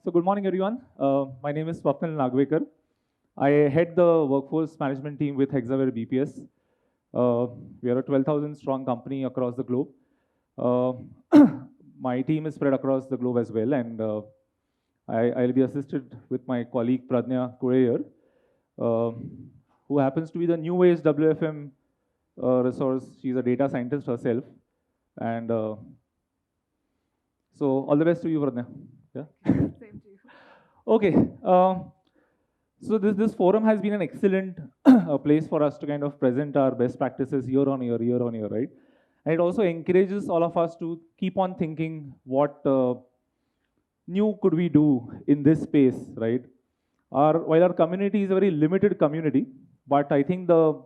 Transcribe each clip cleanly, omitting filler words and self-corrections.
So good morning, everyone. My name is Swapnil Nagvekar. I head the workforce management team with Hexaware BPS. We are a 12,000 strong company across the globe. Uh, my team is spread across the globe as well, and I'll be assisted with my colleague Pradnya Kureyer, uh, who happens to be the new age WFM resource. She's a data scientist herself, and so all the best to you, Pradnya. Yeah. Same to you. Okay. So this forum has been an excellent place for us to kind of present our best practices year on year, right? And it also encourages all of us to keep on thinking what new could we do in this space, right? While our community is a very limited community, but I think the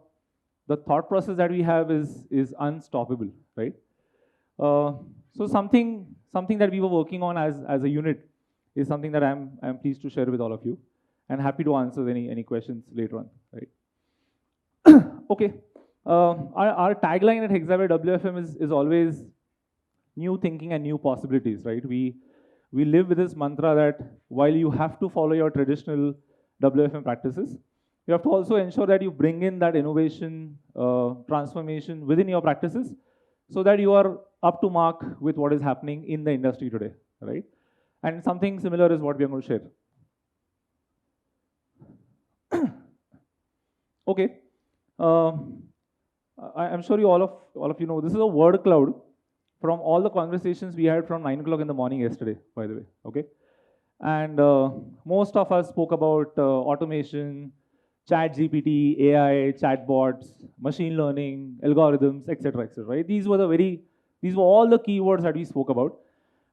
thought process that we have is unstoppable, right? Uh, so something that we were working on as a unit is something that I'm pleased to share with all of you, and happy to answer any questions later on, right? Okay. Our tagline at Hexaware WFM is always new thinking and new possibilities, right? We live with this mantra that while you have to follow your traditional WFM practices, you have to also ensure that you bring in that innovation, transformation within your practices, so that you are up to mark with what is happening in the industry today, right? And something similar is what we are going to share. Okay. I'm sure all of you know this is a word cloud from all the conversations we had from 9 o'clock in the morning yesterday, by the way. Okay, and most of us spoke about automation, chat GPT, AI, chatbots, machine learning, algorithms, etc., etc. Right? These were all the keywords that we spoke about.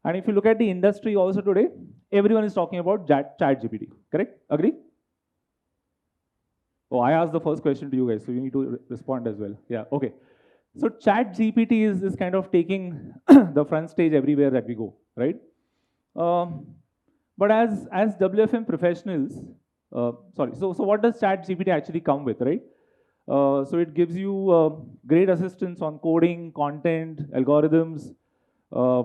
And if you look at the industry also today, everyone is talking about chat GPT. Correct? Agree? Oh, I asked the first question to you guys, so you need to respond as well. Yeah, okay. So chat GPT is kind of taking the front stage everywhere that we go, right? Um, but as WFM professionals, so what does chat GPT actually come with, right? So it gives you great assistance on coding, content, algorithms, uh,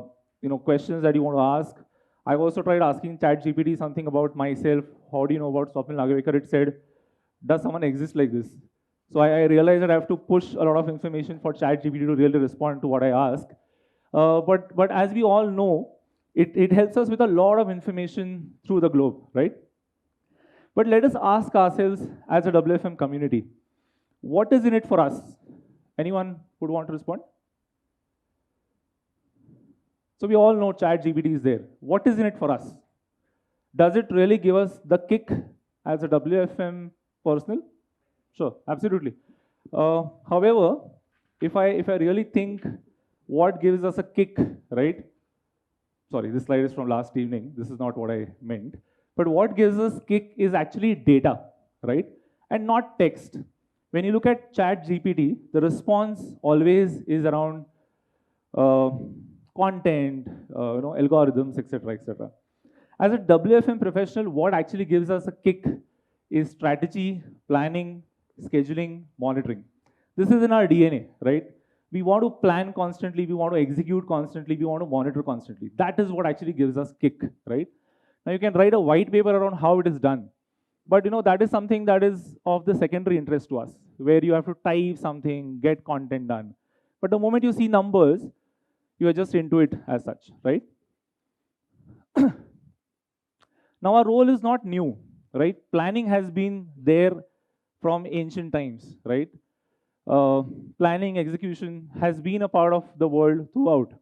questions that you want to ask. I've also tried asking chat GPT something about myself. How do you know about Swapnil Nagavekar? It said, does someone exist like this? So I realized that I have to push a lot of information for ChatGPT to really respond to what I ask. But as we all know, it helps us with a lot of information through the globe, right? But let us ask ourselves as a WFM community, what is in it for us? Anyone would want to respond? So we all know ChatGPT is there. What is in it for us? Does it really give us the kick as a WFM personnel? Sure, absolutely. However, if I really think what gives us a kick, right? Sorry, this slide is from last evening. This is not what I meant. But what gives us kick is actually data, right? And not text. When you look at Chat GPT, the response always is around uh, content, algorithms, etc., etc. As a WFM professional, what actually gives us a kick is strategy, planning, scheduling, monitoring. This is in our DNA, right? We want to plan constantly, we want to execute constantly, we want to monitor constantly. That is what actually gives us kick, right? Now you can write a white paper around how it is done, but that is something that is of the secondary interest to us, where you have to type something, get content done. But the moment you see numbers, you are just into it as such, right? Now our role is not new, right? Planning has been there from ancient times, right? Planning, execution has been a part of the world throughout.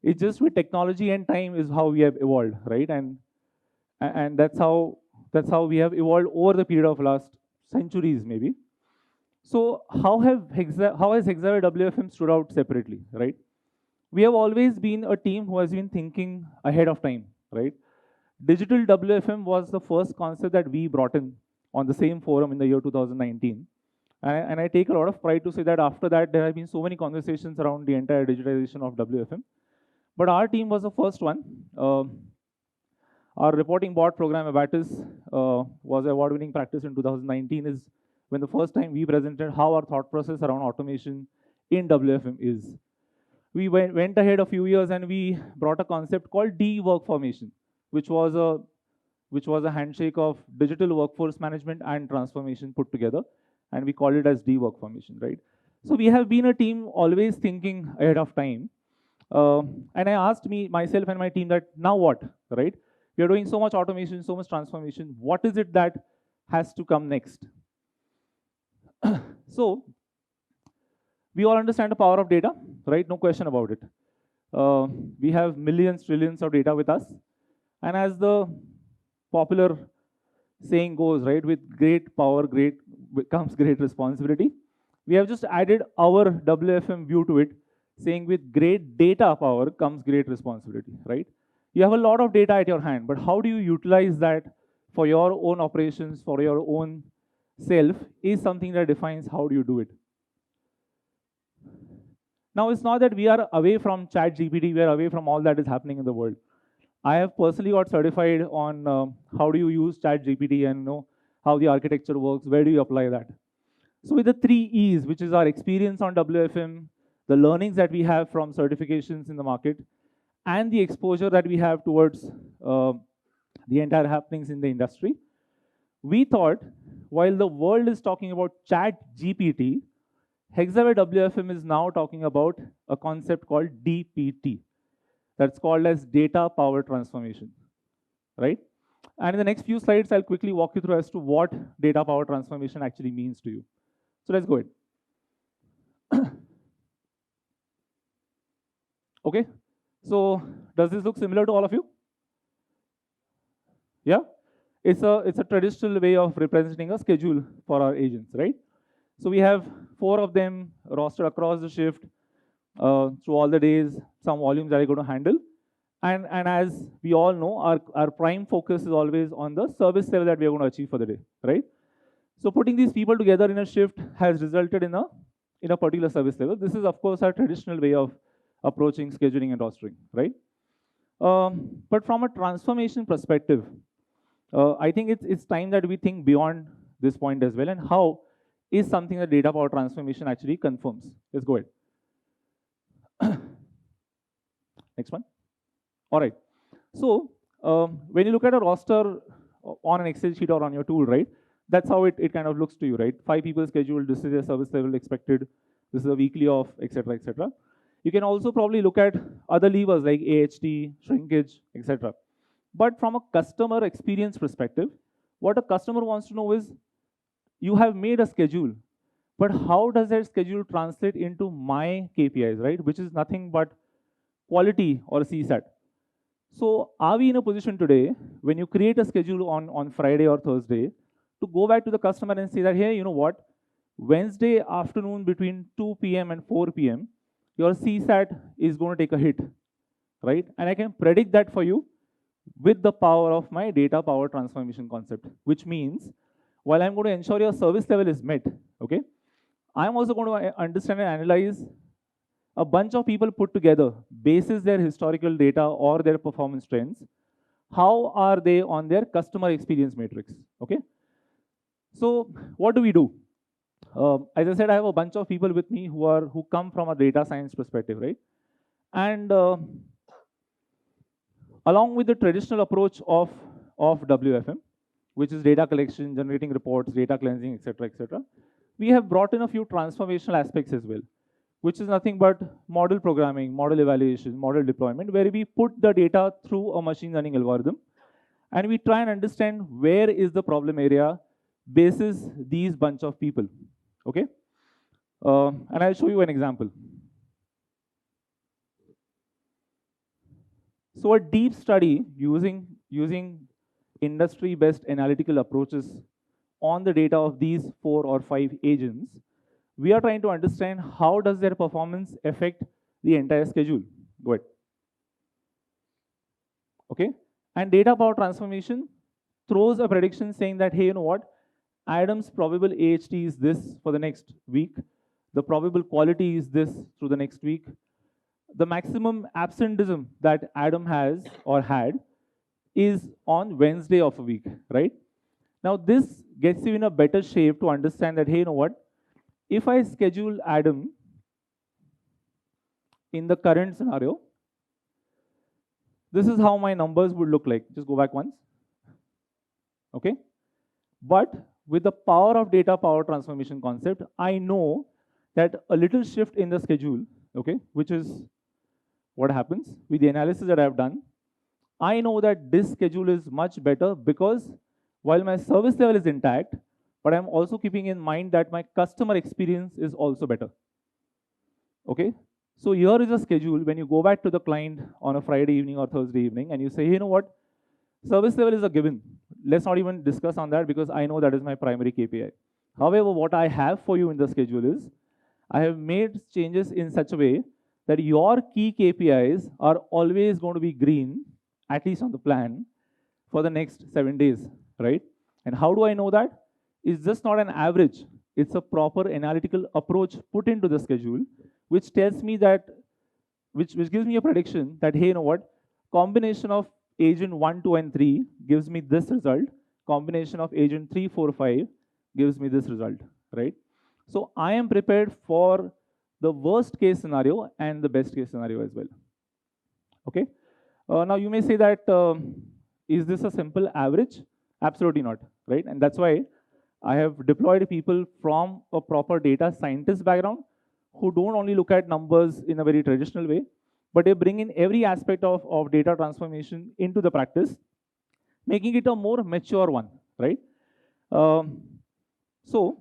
It's just with technology and time is how we have evolved, right? And that's how we have evolved over the period of last centuries, maybe. So how has Hexaware WFM stood out separately, right? We have always been a team who has been thinking ahead of time, right? Digital WFM was the first concept that we brought in on the same forum in the year 2019. And I take a lot of pride to say that after that, there have been so many conversations around the entire digitization of WFM. But our team was the first one. Our reporting bot program, Abatis, was award-winning practice in 2019, is when the first time we presented how our thought process around automation in WFM is. We went ahead a few years and we brought a concept called D work formation, which was a which was a handshake of digital workforce management and transformation put together, and we called it as D-Work Formation, right? So we have been a team always thinking ahead of time. And I asked myself and my team that now what, right? We are doing so much automation, so much transformation. What is it that has to come next? So we all understand the power of data, right? No question about it. We have millions, trillions of data with us. And as the popular saying goes, right, with great power, great comes great responsibility. We have just added our WFM view to it, saying with great data power comes great responsibility, right? You have a lot of data at your hand, but how do you utilize that for your own operations, for your own self, is something that defines how do you do it. Now, it's not that we are away from ChatGPT, we are away from all that is happening in the world. I have personally got certified on how do you use ChatGPT and know how the architecture works, where do you apply that. So with the 3 E's, which is our experience on WFM, the learnings that we have from certifications in the market, and the exposure that we have towards the entire happenings in the industry, we thought while the world is talking about ChatGPT, Hexaware WFM is now talking about a concept called DPT. That's called as data power transformation, right? And in the next few slides, I'll quickly walk you through as to what data power transformation actually means to you. So let's go ahead. Okay, so does this look similar to all of you? Yeah, it's a traditional way of representing a schedule for our agents, right? So we have 4 of them rostered across the shift through all the days, some volumes that are going to handle. And as we all know, our prime focus is always on the service level that we are going to achieve for the day, right? So putting these people together in a shift has resulted in a particular service level. This is, of course, our traditional way of approaching scheduling and rostering, right? But from a transformation perspective, I think it's time that we think beyond this point as well, and how is something that data power transformation actually confirms. Let's go ahead. Next one. All right. So when you look at a roster on an Excel sheet or on your tool, right, that's how it kind of looks to you, right? 5 people scheduled, this is their service level expected, this is a weekly off, etc., etc. You can also probably look at other levers like AHT, shrinkage, etc. But from a customer experience perspective, what a customer wants to know is, you have made a schedule, but how does that schedule translate into my KPIs, right? Which is nothing but quality or CSAT. So are we in a position today, when you create a schedule on Friday or Thursday, to go back to the customer and say that, hey, you know what, Wednesday afternoon between 2 p.m. and 4 p.m., your CSAT is going to take a hit, right? And I can predict that for you with the power of my data power transformation concept, which means while I'm going to ensure your service level is met, okay, I'm also going to understand and analyze a bunch of people put together, basis their historical data or their performance trends, how are they on their customer experience matrix, okay? So what do we do? As I said, I have a bunch of people with me who come from a data science perspective, right? And along with the traditional approach of WFM, which is data collection, generating reports, data cleansing, etc., we have brought in a few transformational aspects as well, which is nothing but model programming, model evaluation, model deployment, where we put the data through a machine learning algorithm, and we try and understand where is the problem area basis these bunch of people, okay? And I'll show you an example. So a deep study using industry-best analytical approaches on the data of these 4 or 5 agents, we are trying to understand how does their performance affect the entire schedule. Go ahead. Okay, and data power transformation throws a prediction saying that, hey, you know what, Adam's probable AHT is this for the next week, the probable quality is this through the next week, the maximum absenteeism that Adam has or had is on Wednesday of a week, right? Now this gets you in a better shape to understand that, hey, you know what, if I schedule Adam in the current scenario, this is how my numbers would look like. Just go back once. okay? But with the power of data power transformation concept, I know that a little shift in the schedule, okay, which is what happens with the analysis that I've done, I know that this schedule is much better because while my service level is intact, but I'm also keeping in mind that my customer experience is also better. Okay? So here is a schedule when you go back to the client on a Friday evening or Thursday evening and you say, hey, you know what? Service level is a given. Let's not even discuss on that because I know that is my primary KPI. However, what I have for you in the schedule is I have made changes in such a way that your key KPIs are always going to be green, at least on the plan, for the next 7 days, right? And how do I know that? It's just not an average. It's a proper analytical approach put into the schedule, which tells me that, which gives me a prediction that, hey, you know what? Combination of agent 1, 2, and 3 gives me this result. Combination of agent 3, 4, 5 gives me this result, right? So I am prepared for the worst case scenario and the best case scenario as well. Okay. Now you may say that, is this a simple average? Absolutely not, right? And that's why I have deployed people from a proper data scientist background who don't only look at numbers in a very traditional way, but they bring in every aspect of data transformation into the practice, making it a more mature one, right? So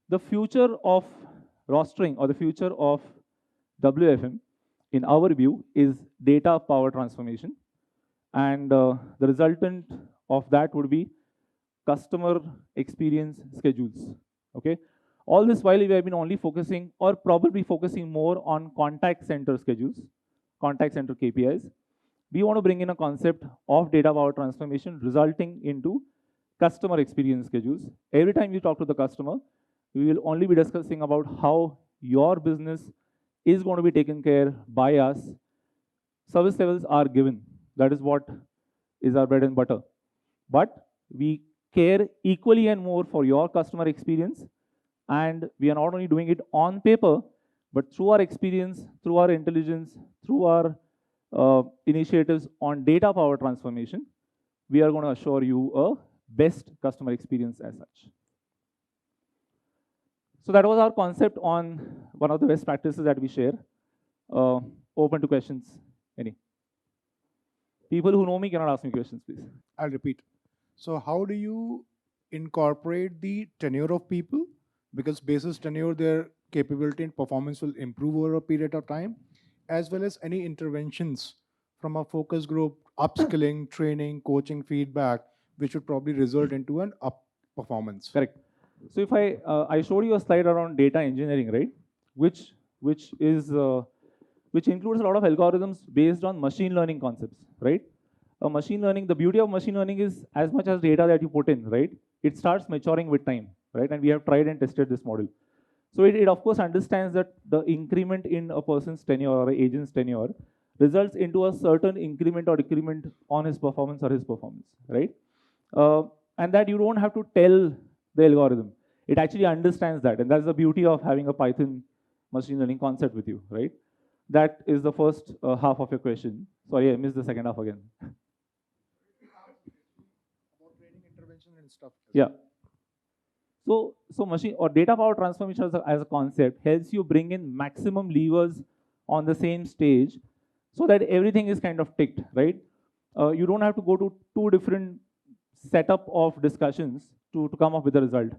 the future of rostering or the future of WFM, in our view, is data power transformation. And the resultant of that would be customer experience schedules, okay? All this while we have been only focusing or probably focusing more on contact center schedules, contact center KPIs. We want to bring in a concept of data power transformation resulting into customer experience schedules. Every time you talk to the customer, we will only be discussing about how your business is going to be taken care by us. Service levels are given. That is what is our bread and butter. But we care equally and more for your customer experience. And we are not only doing it on paper, but through our experience, through our intelligence, through our initiatives on data power transformation, we are going to assure you a best customer experience as such. So that was our concept on one of the best practices that we share. Open to questions. Any? People who know me cannot ask me questions, please. I'll repeat. So how do you incorporate the tenure of people? Because basis tenure, their capability and performance will improve over a period of time, as well as any interventions from a focus group, upskilling, training, coaching, feedback, which would probably result into an up performance. Correct. So if I showed you a slide around data engineering, right? Which includes a lot of algorithms based on machine learning concepts, right? Machine learning, the beauty of machine learning is as much as data that you put in, right? It starts maturing with time, right? And we have tried and tested this model. So it of course understands that the increment in a person's tenure or an agent's tenure results into a certain increment or decrement on his performance or his performance, right? And that you don't have to tell the algorithm. It actually understands that. And that's the beauty of having a Python machine learning concept with you, right? That is the first half of your question. Sorry, I missed the second half again. About training intervention and stuff. Yeah. So machine or data power transformation as a concept helps you bring in maximum levers on the same stage so that everything is kind of ticked, right? You don't have to go to two different setup of discussions to come up with a result.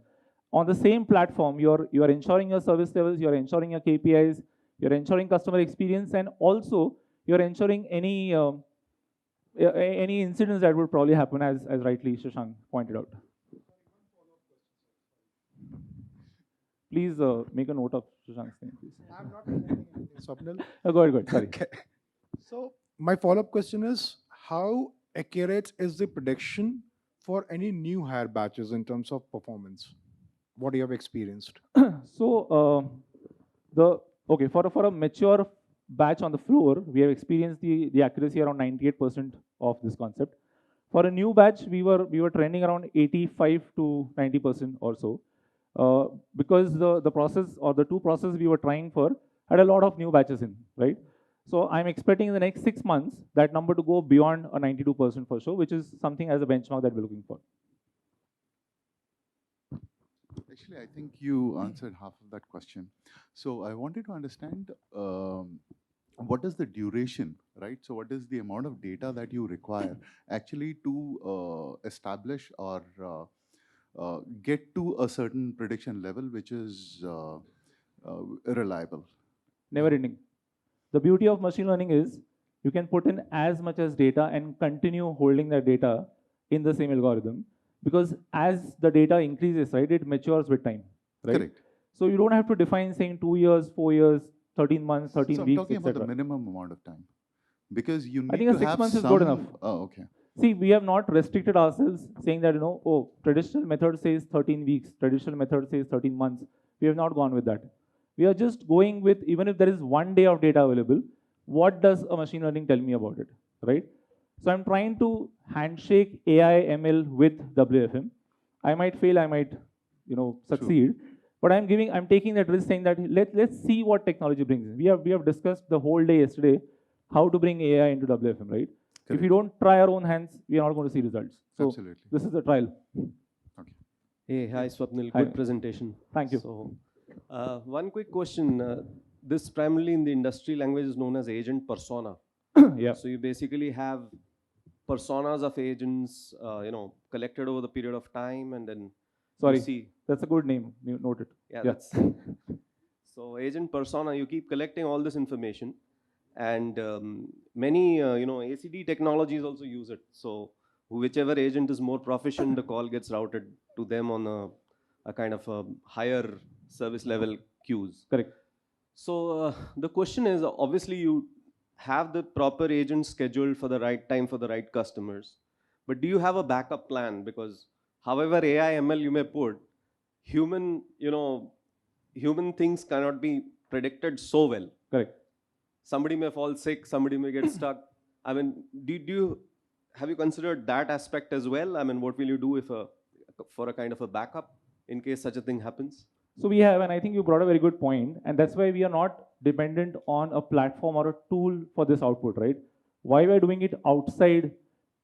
On the same platform, you're ensuring your service levels, you're ensuring your KPIs, you're ensuring customer experience, and also you're ensuring any incidents that would probably happen, as rightly Shashank pointed out. Please make a note of Shashank's name, please. I'm not remembering anything, Swapnil. Go ahead, sorry. Okay. So my follow-up question is, how accurate is the prediction for any new hire batches in terms of performance? What you have experienced? So for a mature batch on the floor, we have experienced the accuracy around 98% of this concept. For a new batch, we were trending around 85 to 90% or so, because the process or the two processes we were trying for had a lot of new batches in, right? So I'm expecting in the next 6 months that number to go beyond a 92% for sure, which is something as a benchmark that we're looking for. Actually, I think you answered half of that question. So I wanted to understand what is the duration, right? So what is the amount of data that you require actually to establish or get to a certain prediction level which is reliable? Never ending. The beauty of machine learning is you can put in as much as data and continue holding that data in the same algorithm, because as the data increases, right, it matures with time, right? Correct. So you don't have to define saying 2 years, 4 years, 13 months, 13 So I'm weeks, talking about the etc. minimum amount of time, because you I need think a to 6 have months is some. good enough. Oh, okay. See, we have not restricted ourselves saying that, oh, traditional method says 13 weeks, traditional method says 13 months. We have not gone with that. We are just going with, even if there is 1 day of data available, what does a machine learning tell me about it, right? So I'm trying to handshake AI, ML with WFM. I might fail, I might, succeed, but I'm taking that risk, saying that let's see what technology brings in. We have discussed the whole day yesterday how to bring AI into WFM, right? If we Correct. don't try our own hands, we are not going to see results. So Absolutely. this is the trial. Okay. Hey, hi Swapnil, Hi. good presentation. Thank you. So, one quick question. This primarily in the industry language is known as agent persona. Yeah. So you basically have personas of agents, collected over the period of time, and then Sorry, you see. that's a good name. You note it. Yeah, Yeah. that's so agent persona. You keep collecting all this information, and many ACD technologies also use it. So whichever agent is more proficient, the call gets routed to them on a kind of a higher service level queues. Correct. So the question is, obviously you have the proper agents scheduled for the right time for the right customers, but do you have a backup plan? Because however AI ML you may put, human human things cannot be predicted so well. Correct. Somebody may fall sick, somebody may get stuck. I mean, have you considered that aspect as well? I mean, what will you do if for a kind of a backup in case such a thing happens? So we have, and I think you brought a very good point, and that's why we are not dependent on a platform or a tool for this output, right? Why we are doing it outside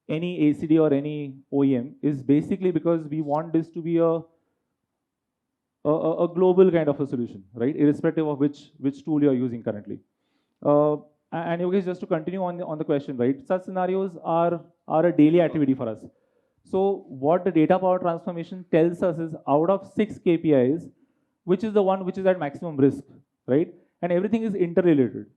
any ACD or any OEM is basically because we want this to be a global kind of a solution, right? Irrespective of which tool you are using currently. And Yogesh, just to continue on the question, right? Such scenarios are a daily activity for us. So what the data power transformation tells us is, out of 6 KPIs, which is the one which is at maximum risk, right? And everything is interrelated.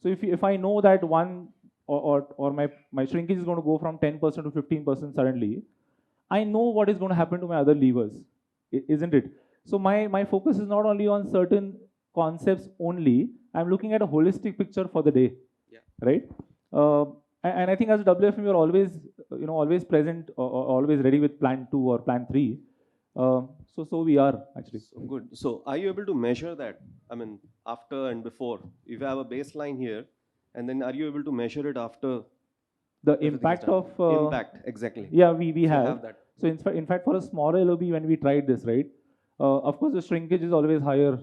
So if I know that one or my shrinkage is going to go from 10% to 15% suddenly, I know what is going to happen to my other levers, isn't it? So my focus is not only on certain concepts only. I'm looking at a holistic picture for the day, Yeah. right? And I think as a WFM, you're always present or always ready with plan 2 or plan 3. So we are actually. So good. So are you able to measure that? I mean, after and before. If you have a baseline here, and then are you able to measure it after? The everything is impact done? of Impact, exactly. Yeah, we So you have. that. So in fact, for a smaller LOB, when we tried this, right? Of course, the shrinkage is always higher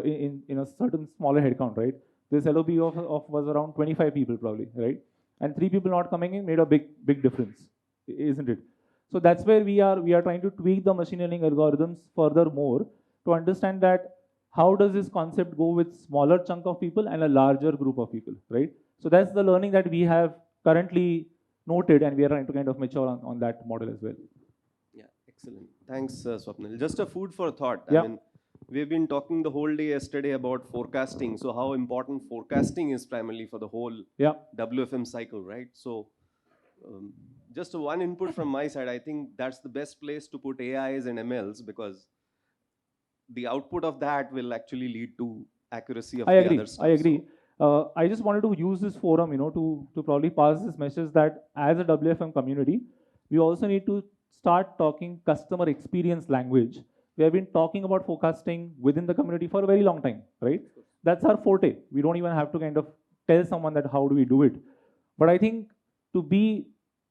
in a certain smaller headcount, right? This LOB of was around 25 people probably, right? And 3 people not coming in made a big difference, isn't it? So that's where we are trying to tweak the machine learning algorithms furthermore to understand that how does this concept go with smaller chunk of people and a larger group of people, right? So that's the learning that we have currently noted, and we are trying to kind of mature on that model as well. Yeah, excellent. Thanks, Swapnil. Just a food for thought. Yeah. I mean, we've been talking the whole day yesterday about forecasting. So how important forecasting is primarily for the whole Yeah. WFM cycle, right? So just one input from my side. I think that's the best place to put AIs and MLs, because the output of that will actually lead to accuracy of I the agree. other stuff. I agree. I just wanted to use this forum, to probably pass this message that as a WFM community, we also need to start talking customer experience language. We have been talking about forecasting within the community for a very long time, right? That's our forte. We don't even have to kind of tell someone that how do we do it. But I think to be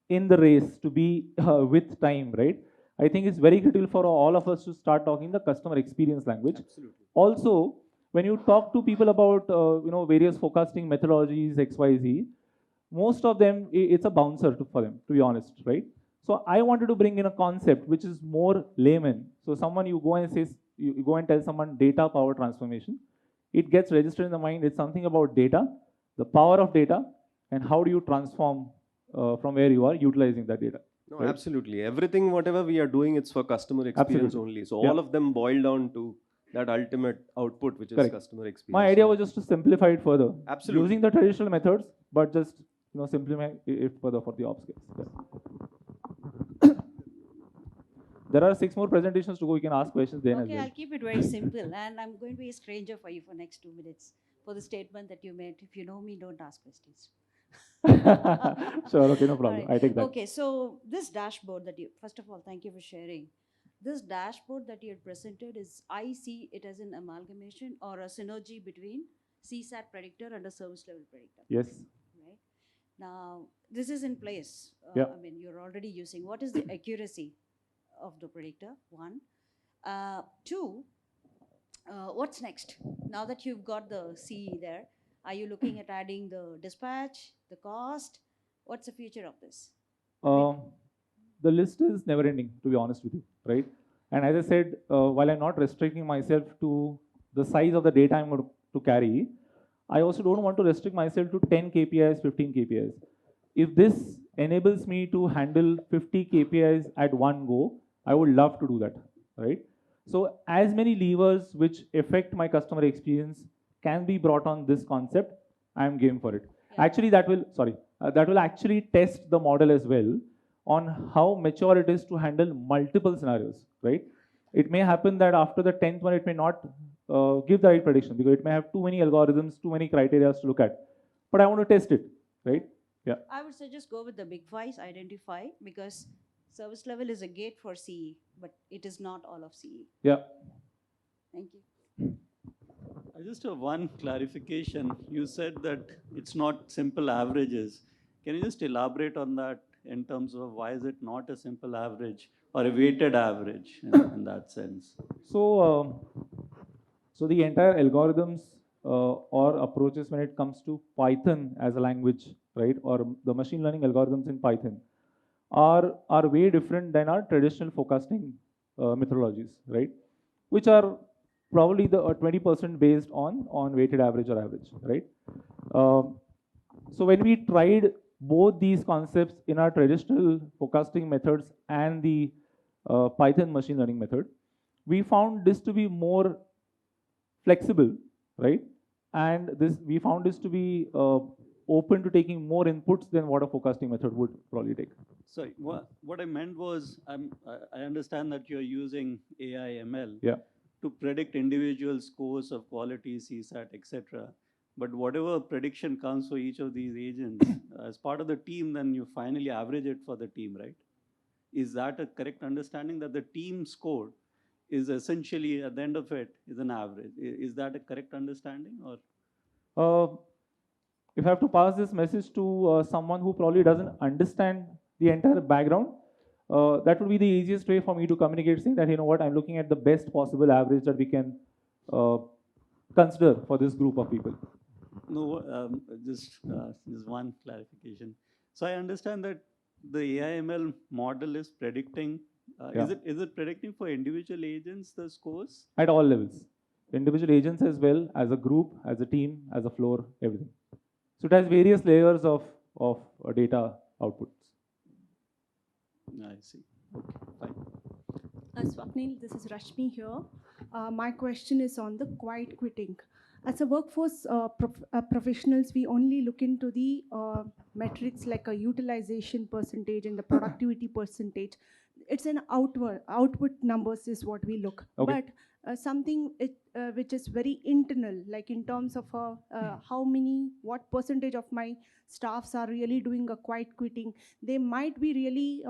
in the race, to be with time, right? I think it's very critical for all of us to start talking the customer experience language. Absolutely. Also, When you talk to people about various forecasting methodologies, X, Y, Z, most of them it's a bouncer for them, to be honest, right? So I wanted to bring in a concept which is more layman. So someone you go and says you go and tell someone data power transformation, it gets registered in the mind. It's something about data, the power of data, and how do you transform from where you are utilizing that data. No, Right. absolutely. Everything, whatever we are doing, it's for customer experience Absolutely. only. So Yeah. all of them boil down to that ultimate output, which is Correct. customer experience. My idea So- was just to simplify it further, Absolutely. using the traditional methods, but just simplify it further for the ops guys. Yeah. There are 6 more presentations to go. You can ask questions then as Okay, well. I'll keep it very simple. And I'm going to be a stranger for you for next 2 minutes for the statement that you made. If you know me, don't ask questions. Sure, okay, no problem. Alright. I take that. Okay, so this dashboard that you, first of all, thank you for sharing. This dashboard that you had presented is, I see it as an amalgamation or a synergy between CSAT predictor and a service level predictor. Yes. Right? Now, this is in place. Yeah. I mean, you're already using. What is the accuracy of the predictor? One. Two, what's next? Now that you've got the CE there, are you looking at adding the dispatch, the cost? What's the future of this? The list is never ending, to be honest with you, right? And as I said, while I'm not restricting myself to the size of the data I'm going to carry, I also don't want to restrict myself to 10 KPIs, 15 KPIs. If this enables me to handle 50 KPIs at one go, I would love to do that, right? So as many levers which affect my customer experience can be brought on this concept, I'm game for it. Yeah. Actually, that will actually test the model as well on how mature it is to handle multiple scenarios, right? It may happen that after the 10th one, it may not give the right prediction because it may have too many algorithms, too many criteria to look at. But I want to test it, right? Yeah. I would say just go with the big fives, identify, because service level is a gate for CE, but it is not all of CE. Yeah. Thank you. I just have one clarification. You said that it's not simple averages. Can you just elaborate on that in terms of why is it not a simple average or a weighted average in that sense? So, so the entire algorithms or approaches when it comes to Python as a language, right, or the machine learning algorithms in Python are way different than our traditional forecasting methodologies, right, which are probably the 20% based on weighted average or average, right? So when we tried both these concepts in our traditional forecasting methods and the Python machine learning method, we found this to be more flexible, right? And we found this to be open to taking more inputs than what a forecasting method would probably take. Sorry, what I meant was I understand that you're using AI ML Yeah. to predict individual scores of quality, CSAT, etc. But whatever prediction comes for each of these agents, as part of the team, then you finally average it for the team, right? Is that a correct understanding that the team score is essentially, at the end of it, is an average? Is that a correct understanding? Or If I have to pass this message to someone who probably doesn't understand the entire background, that would be the easiest way for me to communicate, saying that, you know what, I'm looking at the best possible average that we can consider for this group of people. No, just one clarification. So I understand that the AI/ML model is predicting. Yeah. Is it predicting for individual agents the scores? At all levels, individual agents as well, as a group, as a team, as a floor, everything. So it has various layers of data outputs. I see. Okay, fine. Swapnil, this is Rashmi here. My question is on the quiet quitting. As a workforce professionals, we only look into the metrics like a utilization percentage and the productivity percentage. It's an output numbers is what we look. Okay. But something which is very internal, like in terms of what percentage of my staffs are really doing a quiet quitting. They might be really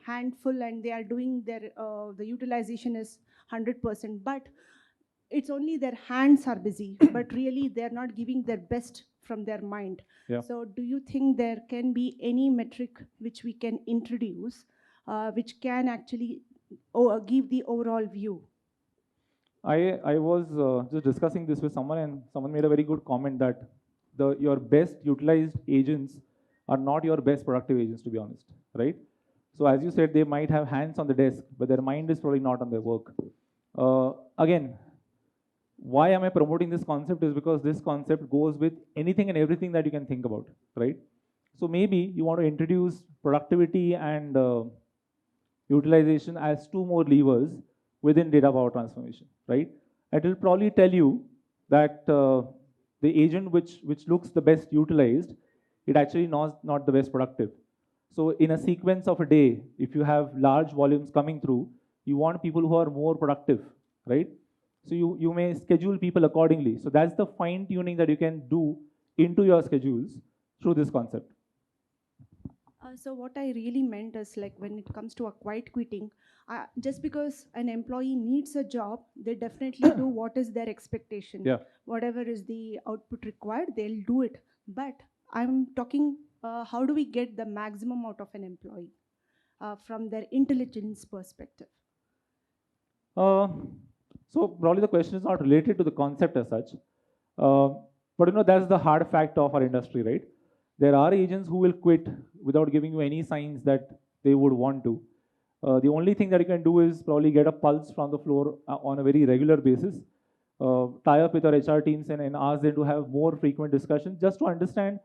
handful and they are doing their, the utilization is 100%, but it's only their hands are busy, but really they're not giving their best from their mind. Yeah. So do you think there can be any metric which we can introduce which can actually give the overall view? I was just discussing this with someone, and someone made a very good comment that your best utilized agents are not your best productive agents, to be honest, right? So as you said, they might have hands on the desk, but their mind is probably not on their work. Again, why am I promoting this concept is because this concept goes with anything and everything that you can think about, right? So maybe you want to introduce productivity and utilization as two more levers within data power transformation, right? It will probably tell you that the agent which looks the best utilized, it actually not the best productive. So in a sequence of a day, if you have large volumes coming through, you want people who are more productive, right? So you may schedule people accordingly. So that's the fine tuning that you can do into your schedules through this concept. So what I really meant is like when it comes to a quiet quitting, just because an employee needs a job, they definitely do what is their expectation. Yeah. Whatever is the output required, they'll do it. But I'm talking, how do we get the maximum out of an employee from their intelligence perspective? So probably the question is not related to the concept as such, but that's the hard fact of our industry, right? There are agents who will quit without giving you any signs that they would want to. The only thing that you can do is probably get a pulse from the floor on a very regular basis, tie up with our HR teams and ask them to have more frequent discussions just to understand,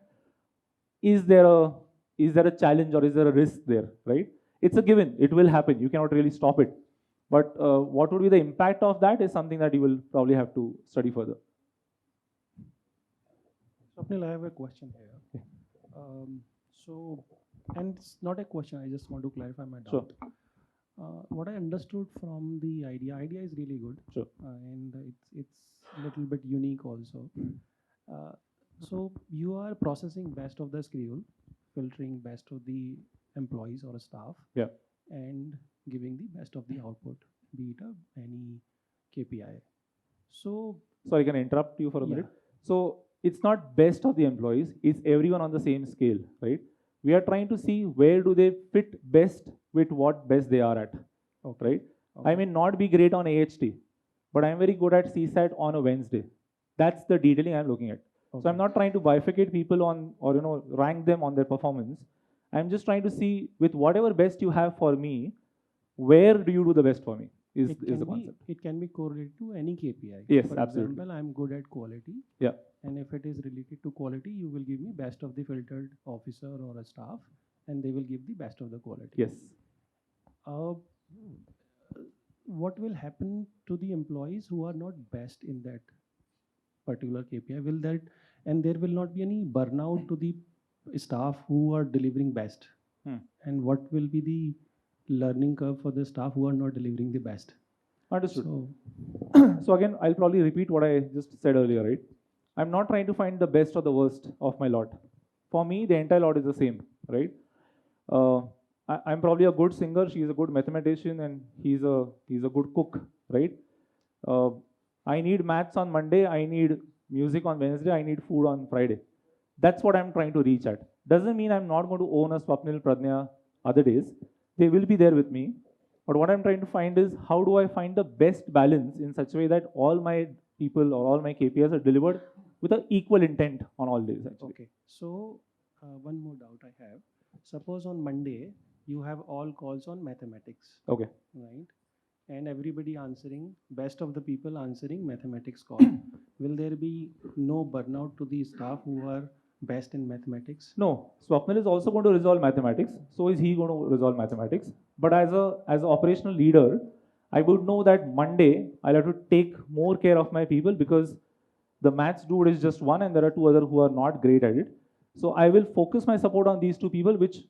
is there a challenge or is there a risk there, right? It's a given, it will happen, you cannot really stop it. But what would be the impact of that is something that you will probably have to study further. Swapnil, I have a question here. And it's not a question, I just want to clarify my doubt. Sure. What I understood from the idea is really good. Sure. And it's a little bit unique also. So you are processing best of the schedule, filtering best of the employees or staff. Yeah. And giving the best of the output, be it any KPI. So sorry, can I interrupt you for a Yeah. minute? So it's not best of the employees, it's everyone on the same scale, right? We are trying to see where do they fit best with what best they are at, Okay. right? Okay. I may not be great on AHT, but I'm very good at CSAT on a Wednesday. That's the detailing I'm looking at. So I'm not trying to bifurcate people on or rank them on their performance. I'm just trying to see with whatever best you have for me, where do you do the best for me is the concept. It can be correlated to any KPI. Yes, For absolutely. example, I'm good at quality. Yeah. And if it is related to quality, you will give me best of the filtered officer or a staff, and they will give the best of the quality. Yes. What will happen to the employees who are not best in that particular KPI? And there will not be any burnout to the staff who are delivering best. And what will be the learning curve for the staff who are not delivering the best? Understood. So, So again, I'll probably repeat what I just said earlier, right? I'm not trying to find the best or the worst of my lot. For me, the entire lot is the same, right? I'm probably a good singer, she's a good mathematician, and he's a good cook, right? I need maths on Monday, I need music on Wednesday, I need food on Friday. That's what I'm trying to reach at. Doesn't mean I'm not going to own a Swapnil Pradnya other days. They will be there with me. But what I'm trying to find is how do I find the best balance in such a way that all my people or all my KPIs are delivered with an equal intent on all days, actually. okay. So, one more doubt I have. Suppose on Monday, you have all calls on mathematics, Okay. right? And everybody answering, best of the people answering mathematics call. Will there be no burnout to the staff who are best in mathematics? No, Swapnil is also going to resolve mathematics. So is he going to resolve mathematics. But as an operational leader, I would know that Monday I'll have to take more care of my people because the maths dude is just one and there are two other who are not great at it. So I will focus my support on these two people, which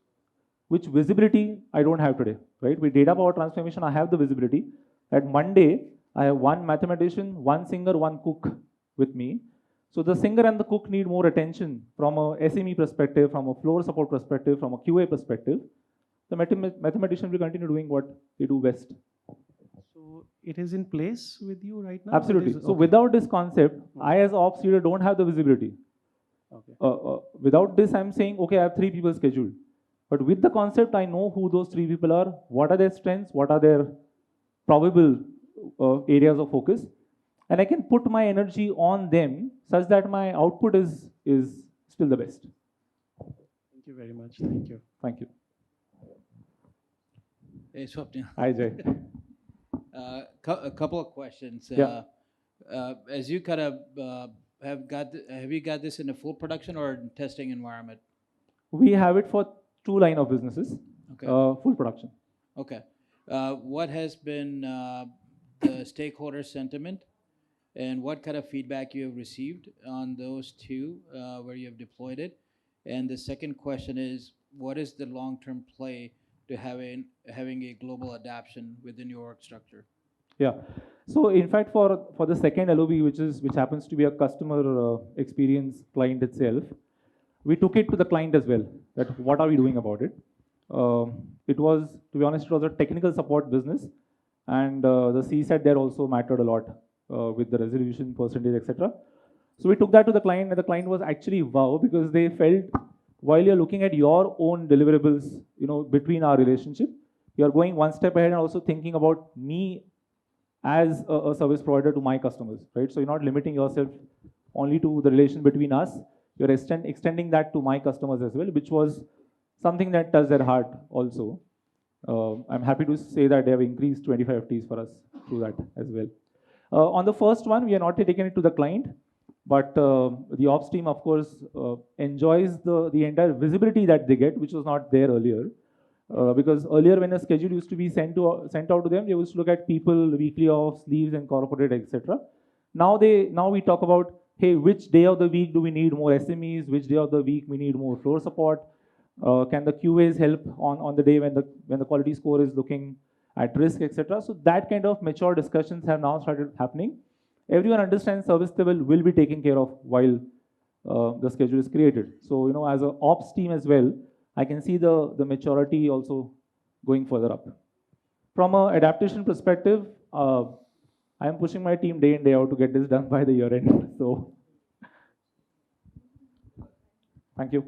visibility I don't have today, right? With data power transformation, I have the visibility. At Monday, I have one mathematician, one singer, one cook with me. So the singer and the cook need more attention from a SME perspective, from a floor support perspective, from a QA perspective. The mathematician will continue doing what they do best. So it is in place with you right now? Absolutely. It is- So okay. without this concept, I as ops leader don't have the visibility. Okay. Without this, I'm saying, okay, I have 3 people scheduled. But with the concept, I know who those 3 people are, what are their strengths, what are their probable areas of focus, and I can put my energy on them such that my output is still the best. Thank you very much. Thank you. Thank you. Hey, Swapnil. Hi, Jay. A couple of questions. Yeah. As you kind of have you got this in a full production or in testing environment? We have it for 2 line of businesses, Okay. full production. Okay. What has been the stakeholder sentiment, and what kind of feedback you have received on those 2 where you have deployed it? And the second question is, what is the long-term play to having a global adoption within your org structure? Yeah. So in fact, for the second LOB, which happens to be a customer experience client itself, we took it to the client as well. That what are we doing about it? It was, to be honest, it was a technical support business, and the CSAT there also mattered a lot with the resolution percentage, etc. So we took that to the client, and the client was actually wow, because they felt while you're looking at your own deliverables, between our relationship, you're going one step ahead and also thinking about me as a service provider to my customers, right? So you're not limiting yourself only to the relation between us. You're extending that to my customers as well, which was something that touched their heart also. I'm happy to say that they have increased 25 FTs for us through that as well. On the first one, we are not taking it to the client, but the ops team, of course, enjoys the entire visibility that they get, which was not there earlier. Because earlier, when a schedule used to be sent out to them, they used to look at people, weekly offs, leaves, incorporated, etc. Now we talk about, hey, which day of the week do we need more SMEs? Which day of the week we need more floor support? Can the QAs help on the day when the quality score is looking at risk, etc. So that kind of mature discussions have now started happening. Everyone understands service level will be taken care of while the schedule is created. So as an ops team as well, I can see the maturity also going further up. From an adaptation perspective, I am pushing my team day in, day out to get this done by the year end. So, thank you.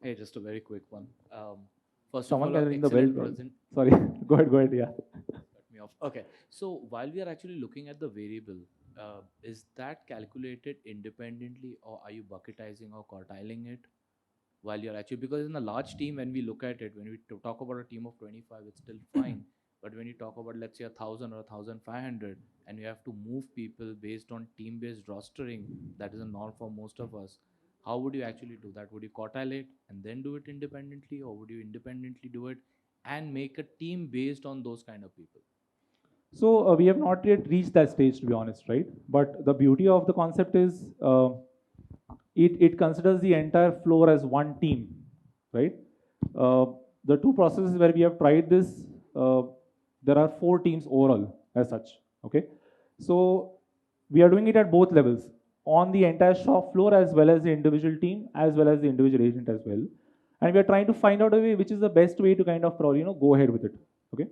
Hey, just a very quick one. First Someone of all, can ring the bell. excellent present. Sorry, go ahead, yeah. Cut me off. Okay, so while we are actually looking at the variable, is that calculated independently, or are you bucketizing or quartiling it? While you're actually, because in a large team, when we look at it, when we talk about a team of 25, it's still fine. But when you talk about, let's say, 1,000 or 1,500, and you have to move people based on team-based rostering, that is a norm for most of us. How would you actually do that? Would you quartile it and then do it independently, or would you independently do it and make a team based on those kind of people? So we have not yet reached that stage, to be honest, right? But the beauty of the concept is it considers the entire floor as one team, right? The 2 processes where we have tried this, there are 4 teams overall as such, okay? So we are doing it at both levels, on the entire shop floor as well as the individual team, as well as the individual agent as well. And we are trying to find out a way which is the best way to kind of probably, go ahead with it, okay?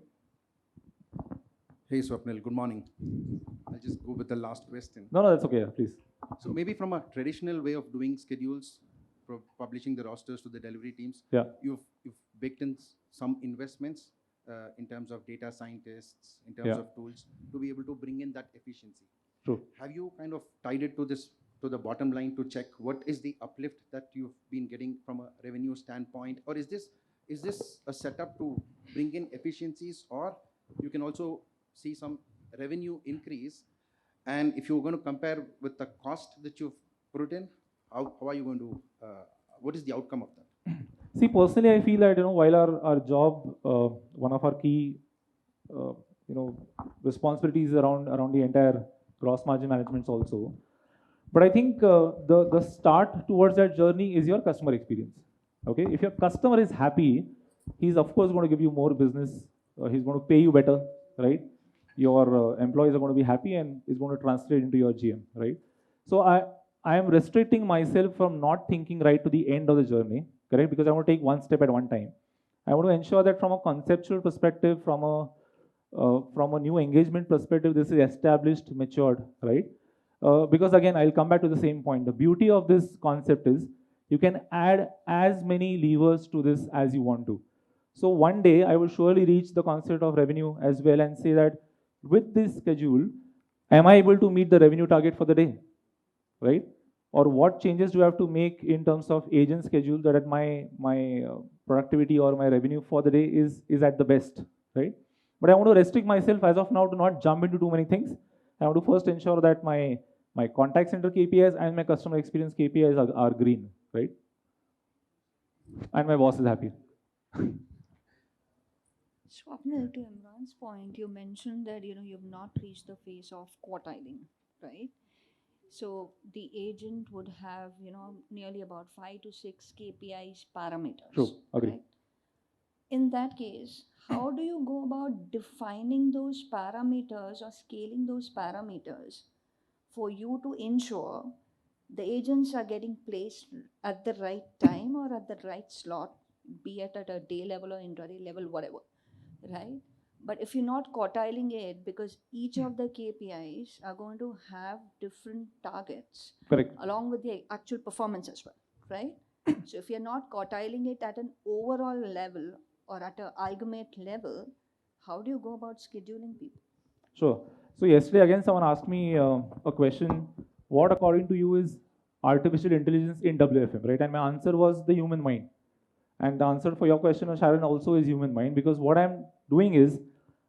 Hey, Swapnil, good morning. I'll just go with the last question. No, that's okay, please. So maybe from a traditional way of doing schedules, publishing the rosters to the delivery teams, yeah, you've baked in some investments in terms of data scientists, in terms of tools, to be able to bring in that efficiency. True. Have you kind of tied it to the bottom line to check what is the uplift that you've been getting from a revenue standpoint? Or is this a setup to bring in efficiencies, or you can also see some revenue increase? And if you're going to compare with the cost that you've put in, how are you going to, what is the outcome of that? See, personally, I feel that, while our job, one of our key, responsibilities around the entire gross margin management also. But I think the start towards that journey is your customer experience, okay? If your customer is happy, he's of course going to give you more business. He's going to pay you better, right? Your employees are going to be happy, and it's going to translate into your GM, right? So I am restricting myself from not thinking right to the end of the journey, correct? Because I want to take one step at one time. I want to ensure that from a conceptual perspective, from a new engagement perspective, this is established, matured, right? Because again, I'll come back to the same point. The beauty of this concept is you can add as many levers to this as you want to. So one day I will surely reach the concept of revenue as well and say that with this schedule, am I able to meet the revenue target for the day, right? Or what changes do I have to make in terms of agent schedule so that my productivity or my revenue for the day is at the best, right? But I want to restrict myself as of now to not jump into too many things. I want to first ensure that my contact center KPIs and my customer experience KPIs are green, right? And my boss is happy. Swapnil, to Imran's point, you mentioned that you've not reached the phase of quartiling, right? So the agent would have nearly about 5 to 6 KPIs parameters. True, agree. Right? In that case, how do you go about defining those parameters or scaling those parameters for you to ensure the agents are getting placed at the right time or at the right slot, be it at a day level or intraday level, whatever, right? But if you're not quartiling it, because each of the KPIs are going to have different targets, Correct. along with the actual performance as well, right? So if you're not quartiling it at an overall level or at an aggregate level, how do you go about scheduling people? Sure. So yesterday again someone asked me a question, what according to you is artificial intelligence in WFM, right? And my answer was the human mind. And the answer for your question, Sharon, also is human mind, because what I'm doing is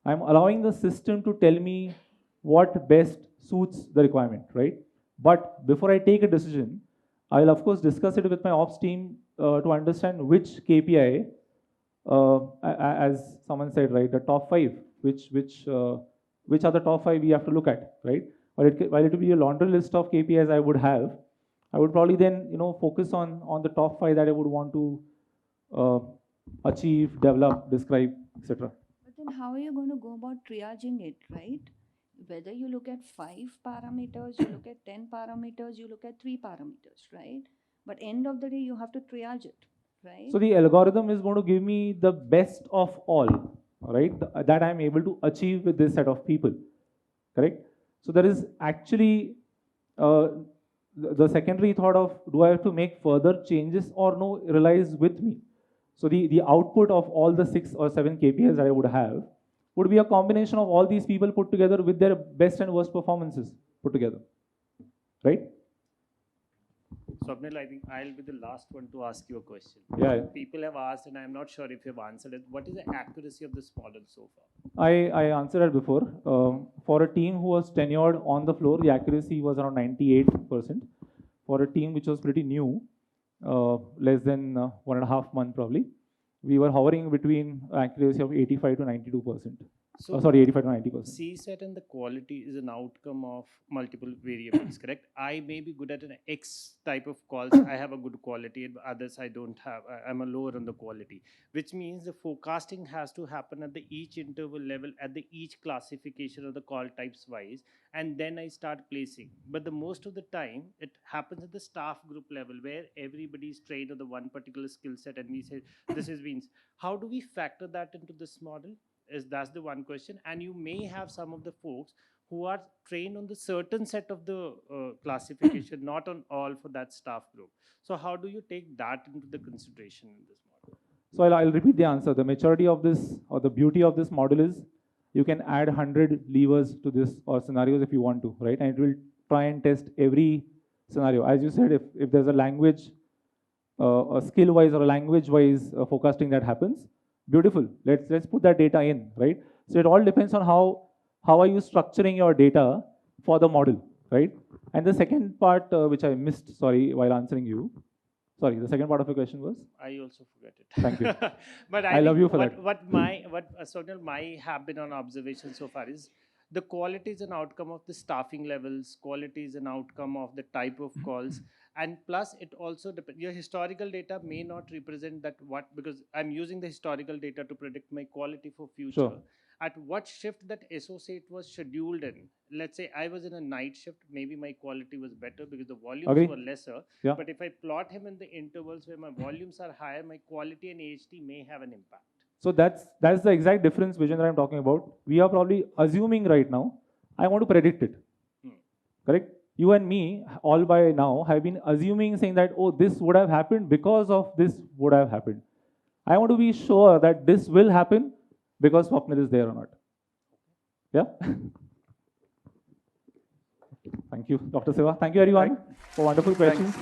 I'm allowing the system to tell me what best suits the requirement, right? But before I take a decision, I'll of course discuss it with my ops team to understand which KPI, as someone said, right, the top 5, which are the top 5 we have to look at, right? While it will be a laundry list of KPIs I would probably then focus on the top 5 that I would want to achieve, develop, describe, etc. But then how are you going to go about triaging it, right? Whether you look at 5 parameters, you look at 10 parameters, you look at 3 parameters, right? But end of the day, you have to triage it, right? So the algorithm is going to give me the best of all, right? That I'm able to achieve with this set of people, correct? So there is actually the secondary thought of, do I have to make further changes or no, relies with me. So the output of all the 6 or 7 KPIs that I would have would be a combination of all these people put together with their best and worst performances put together, right? Swapnil, I think I'll be the last one to ask you a question. Yeah. People have asked, and I'm not sure if you've answered it. What is the accuracy of this model so far? I answered it before. For a team who was tenured on the floor, the accuracy was around 98%. For a team which was pretty new, less than 1.5 months probably, we were hovering between accuracy of 85 to 92%. So, 85 to 90%. CSAT and the quality is an outcome of multiple variables, correct? I may be good at an X type of calls. I have a good quality, and others I don't have. I'm a lower on the quality, which means the forecasting has to happen at the each interval level, at the each classification of the call types wise, and then I start placing. But the most of the time, it happens at the staff group level where everybody's trained on the one particular skill set, and we say this is means. How do we factor that into this model? That's the one question. And you may have some of the folks who are trained on the certain set of the classification, not on all for that staff group. So how do you take that into the consideration in this model? So I'll repeat the answer. The maturity of this, or the beauty of this model is, you can add 100 levers to this or scenarios if you want to, right? And it will try and test every scenario. As you said, if there's a language, a skill-wise or a language-wise forecasting that happens, beautiful. Let's put that data in, right? So it all depends on how are you structuring your data for the model, right? And the second part, which I missed, sorry, while answering you. Sorry, the second part of your question was? I also forgot it. Thank you. But I love you for that. Sonal, my have been on observation so far is the quality is an outcome of the staffing levels, quality is an outcome of the type of calls, and plus it also depends. Your historical data may not represent that because I'm using the historical data to predict my quality for future. Sure. At what shift that associate was scheduled in. Let's say I was in a night shift, maybe my quality was better because the volumes were lesser. Yeah. But if I plot him in the intervals where my volumes are higher, my quality and AHT may have an impact. So that's the exact difference, vision, that I'm talking about. We are probably assuming right now, I want to predict it. Correct? You and me, all by now, have been assuming, saying that, oh, this would have happened because of this would have happened. I want to be sure that this will happen because Swapnil is there or not. Yeah. Thank you, Dr. Siva. Thank you, everyone, for wonderful questions.